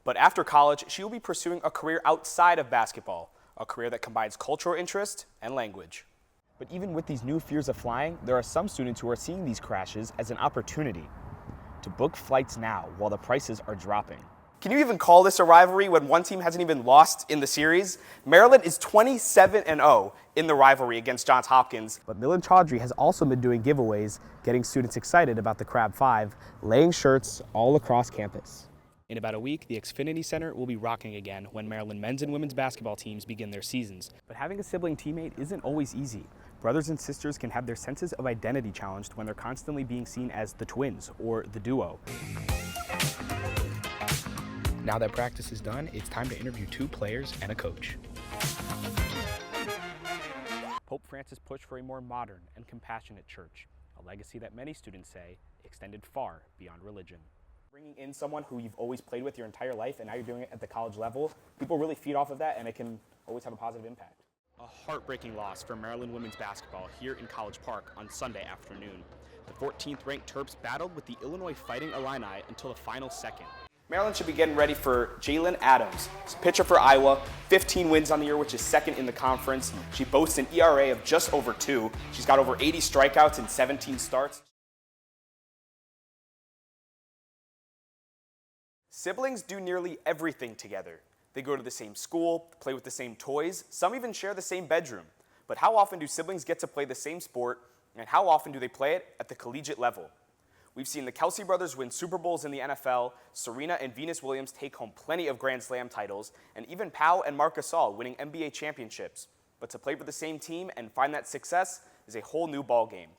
But after college, she will be pursuing a career outside of basketball, a career that combines cultural interest and language. But even with these new fears of flying, there are some students who are seeing these crashes as an opportunity to book flights now while the prices are dropping. Can you even call this a rivalry when one team hasn't even lost in the series? Maryland is 27-0 in the rivalry against Johns Hopkins. But Millen Chaudhry has also been doing giveaways, getting students excited about the Crab 5, laying shirts all across campus. In about a week, the Xfinity Center will be rocking again when Maryland men's and women's basketball teams begin their seasons. But having a sibling teammate isn't always easy. Brothers and sisters can have their senses of identity challenged when they're constantly being seen as the twins or the duo. Now that practice is done, it's time to interview 2 players and a coach. Pope Francis pushed for a more modern and compassionate church, a legacy that many students say extended far beyond religion. Bringing in someone who you've always played with your entire life and now you're doing it at the college level, people really feed off of that and it can always have a positive impact. A heartbreaking loss for Maryland women's basketball here in College Park on Sunday afternoon. The 14th ranked Terps battled with the Illinois Fighting Illini until the final second. Maryland should be getting ready for Jalen Adams, pitcher for Iowa, 15 wins on the year, which is second in the conference. She boasts an ERA of just over 2. She's got over 80 strikeouts in 17 starts. Siblings do nearly everything together. They go to the same school, play with the same toys, some even share the same bedroom. But how often do siblings get to play the same sport, and how often do they play it at the collegiate level? We've seen the Kelsey brothers win Super Bowls in the NFL, Serena and Venus Williams take home plenty of Grand Slam titles, and even Pau and Marc Gasol winning NBA championships. But to play for the same team and find that success is a whole new ballgame.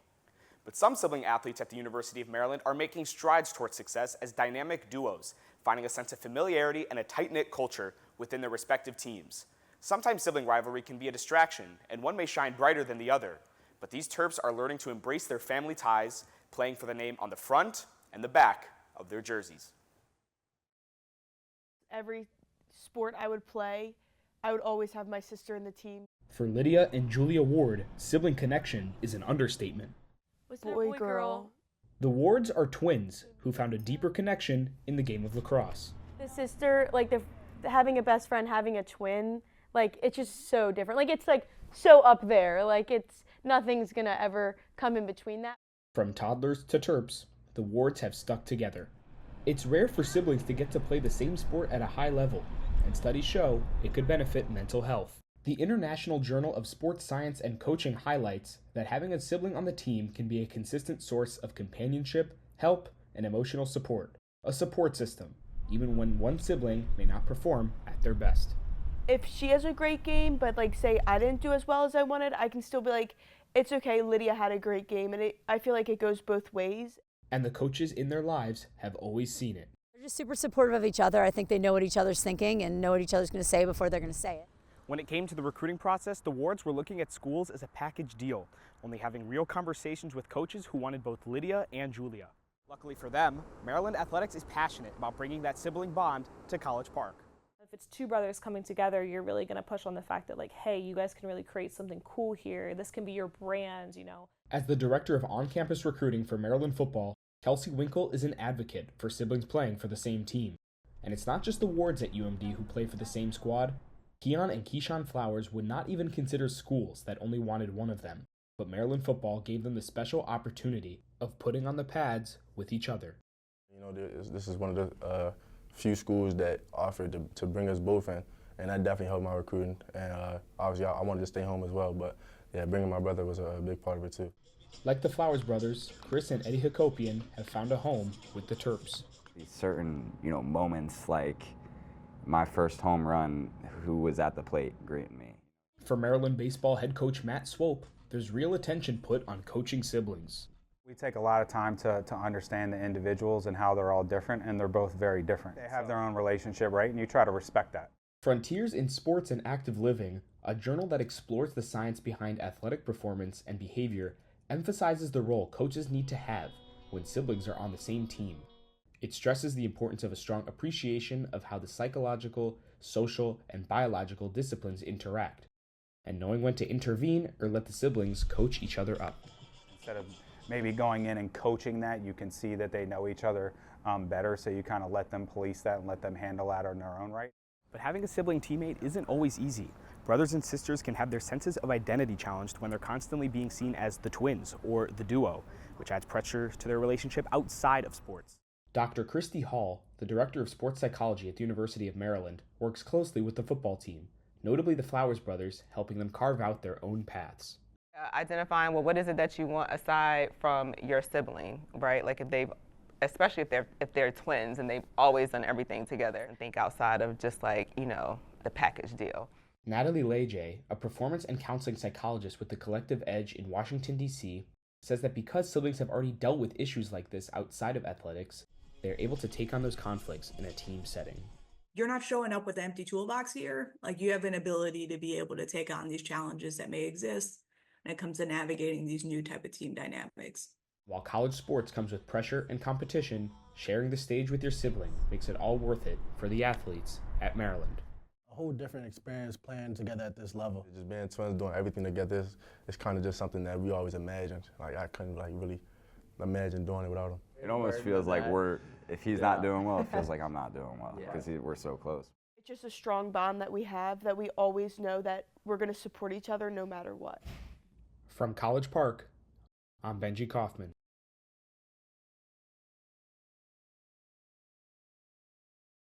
But some sibling athletes at the University of Maryland are making strides towards success as dynamic duos, finding a sense of familiarity and a tight-knit culture within their respective teams. Sometimes sibling rivalry can be a distraction, and one may shine brighter than the other. But these Terps are learning to embrace their family ties, playing for the name on the front and the back of their jerseys. Every sport I would play, I would always have my sister in the team. For Lydia and Julia Ward, sibling connection is an understatement. Boy, girl. The Wards are twins who found a deeper connection in the game of lacrosse. The sister, having a best friend, having a twin, it's just so different. It's so up there. Nothing's gonna ever come in between that. From toddlers to Terps, the Wards have stuck together. It's rare for siblings to get to play the same sport at a high level, and studies show it could benefit mental health. The International Journal of Sports Science and Coaching highlights that having a sibling on the team can be a consistent source of companionship, help, and emotional support. A support system, even when one sibling may not perform at their best. If she has a great game, but say I didn't do as well as I wanted, I can still be it's okay, Lydia had a great game, and I feel like it goes both ways. And the coaches in their lives have always seen it. They're just super supportive of each other. I think they know what each other's thinking and know what each other's going to say before they're going to say it. When it came to the recruiting process, the Wards were looking at schools as a package deal, only having real conversations with coaches who wanted both Lydia and Julia. Luckily for them, Maryland Athletics is passionate about bringing that sibling bond to College Park. If it's 2 brothers coming together, you're really going to push on the fact that hey, you guys can really create something cool here. This can be your brand, As the director of on-campus recruiting for Maryland football, Kelsey Winkle is an advocate for siblings playing for the same team. And it's not just the Wards at UMD who play for the same squad. Keon and Keyshawn Flowers would not even consider schools that only wanted one of them, but Maryland football gave them the special opportunity of putting on the pads with each other. This is one of the few schools that offered to bring us both in, and that definitely helped my recruiting. And obviously, I wanted to stay home as well, but yeah, bringing my brother was a big part of it too. Like the Flowers brothers, Chris and Eddie Hakopian have found a home with the Terps. Certain, moments like my first home run, who was at the plate greeting me. For Maryland baseball head coach Matt Swope, there's real attention put on coaching siblings. We take a lot of time to understand the individuals and how they're all different, and they're both very different. They have their own relationship, right? And you try to respect that. Frontiers in Sports and Active Living, a journal that explores the science behind athletic performance and behavior, emphasizes the role coaches need to have when siblings are on the same team. It stresses the importance of a strong appreciation of how the psychological, social, and biological disciplines interact, and knowing when to intervene or let the siblings coach each other up. Instead of Maybe going in and coaching that, you can see that they know each other better, so you kind of let them police that and let them handle that on their own right. But having a sibling teammate isn't always easy. Brothers and sisters can have their senses of identity challenged when they're constantly being seen as the twins or the duo, which adds pressure to their relationship outside of sports. Dr. Christy Hall, the director of sports psychology at the University of Maryland, works closely with the football team, notably the Flowers brothers, helping them carve out their own paths. Identifying, well, what is it that you want aside from your sibling, right? Like especially if they're twins and they've always done everything together, and think outside of just like, the package deal. Natalie Leje, a performance and counseling psychologist with the Collective Edge in Washington, D.C., says that because siblings have already dealt with issues like this outside of athletics, they're able to take on those conflicts in a team setting. You're not showing up with an empty toolbox here. Like, you have an ability to be able to take on these challenges that may exist when it comes to navigating these new type of team dynamics. While college sports comes with pressure and competition, sharing the stage with your sibling makes it all worth it for the athletes at Maryland. A whole different experience playing together at this level. Just being twins, doing everything together, it's kind of just something that we always imagined. Like, I couldn't really imagine doing it without him. It almost feels like if he's not doing well, it feels like I'm not doing well because we're so close. It's just a strong bond that we have, that we always know that we're going to support each other no matter what. From College Park, I'm Benji Kaufman.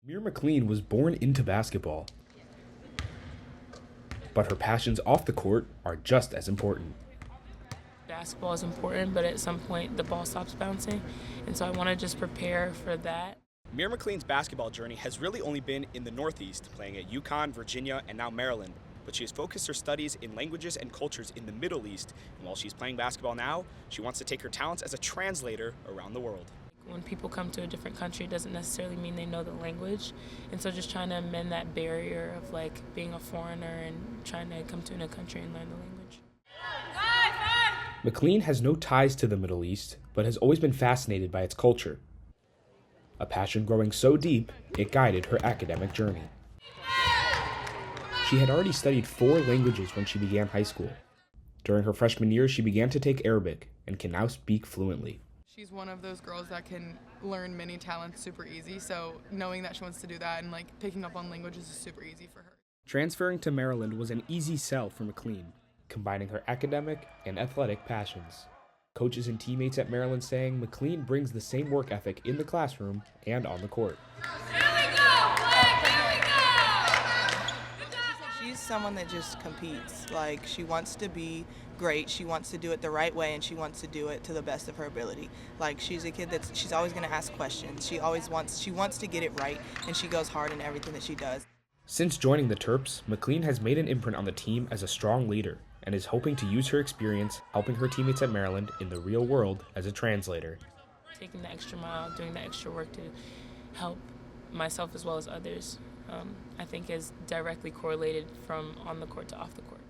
Mir McLean was born into basketball, but her passions off the court are just as important. Basketball is important, but at some point the ball stops bouncing, and so I want to just prepare for that. Mir McLean's basketball journey has really only been in the Northeast, playing at UConn, Virginia, and now Maryland. But she has focused her studies in languages and cultures in the Middle East, and while she's playing basketball now, she wants to take her talents as a translator around the world. When people come to a different country, it doesn't necessarily mean they know the language, and so just trying to amend that barrier of like being a foreigner and trying to come to a new country and learn the language. McLean has no ties to the Middle East, but has always been fascinated by its culture. A passion growing so deep, it guided her academic journey. She had already studied 4 languages when she began high school. During her freshman year, she began to take Arabic and can now speak fluently. She's one of those girls that can learn many talents super easy, so knowing that she wants to do that and picking up on languages is super easy for her. Transferring to Maryland was an easy sell for McLean, combining her academic and athletic passions. Coaches and teammates at Maryland saying McLean brings the same work ethic in the classroom and on the court. She's someone that just competes. She wants to be great, she wants to do it the right way, and she wants to do it to the best of her ability. She's a kid she's always going to ask questions. She wants to get it right, and she goes hard in everything that she does. Since joining the Terps, McLean has made an imprint on the team as a strong leader and is hoping to use her experience helping her teammates at Maryland in the real world as a translator. Taking the extra mile, doing the extra work to help myself as well as others, I think is directly correlated from on the court to off the court.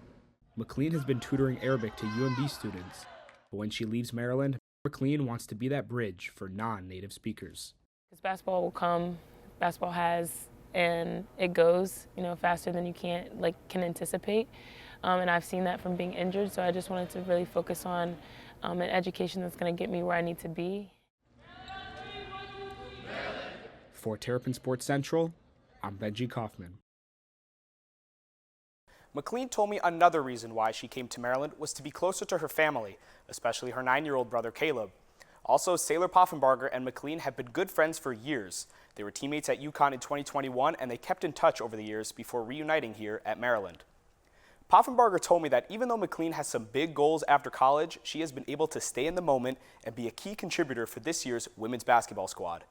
McLean has been tutoring Arabic to UMB students, but when she leaves Maryland, McLean wants to be that bridge for non-native speakers. Because basketball will come, basketball has, and it goes, faster than you can anticipate. And I've seen that from being injured, so I just wanted to really focus on an education that's going to get me where I need to be. For Terrapin Sports Central, I'm Benji Kaufman. McLean told me another reason why she came to Maryland was to be closer to her family, especially her 9-year-old brother Caleb. Also, Sailor Poffenbarger and McLean have been good friends for years. They were teammates at UConn in 2021, and they kept in touch over the years before reuniting here at Maryland. Poffenbarger told me that even though McLean has some big goals after college, she has been able to stay in the moment and be a key contributor for this year's women's basketball squad.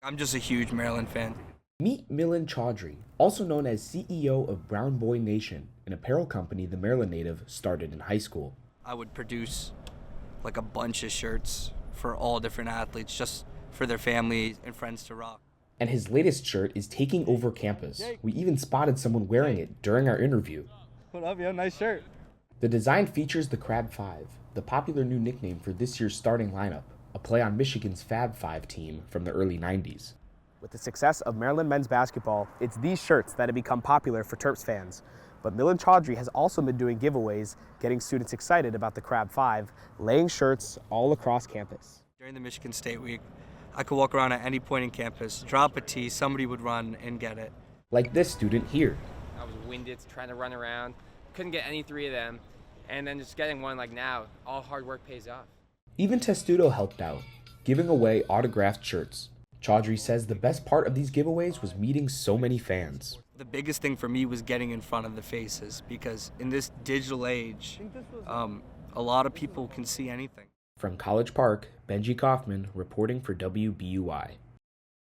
I'm just a huge Maryland fan. Meet Milan Chaudhry, also known as CEO of Brown Boy Nation, an apparel company the Maryland native started in high school. I would produce a bunch of shirts for all different athletes, just for their family and friends to rock. And his latest shirt is taking over campus. We even spotted someone wearing it during our interview. What up, yo? Nice shirt. The design features the Crab Five, the popular new nickname for this year's starting lineup, a play on Michigan's Fab Five team from the early 90s. With the success of Maryland men's basketball, it's these shirts that have become popular for Terps fans. But Milan Chaudhry has also been doing giveaways, getting students excited about the Crab 5, laying shirts all across campus. During the Michigan State Week, I could walk around at any point in campus, drop a tee, somebody would run and get it. Like this student here. I was winded trying to run around, couldn't get any three of them, and then just getting one like now, all hard work pays off. Even Testudo helped out, giving away autographed shirts. Chaudhry says the best part of these giveaways was meeting so many fans. The biggest thing for me was getting in front of the faces, because in this digital age, a lot of people can see anything. From College Park, Benji Kaufman reporting for WBUI.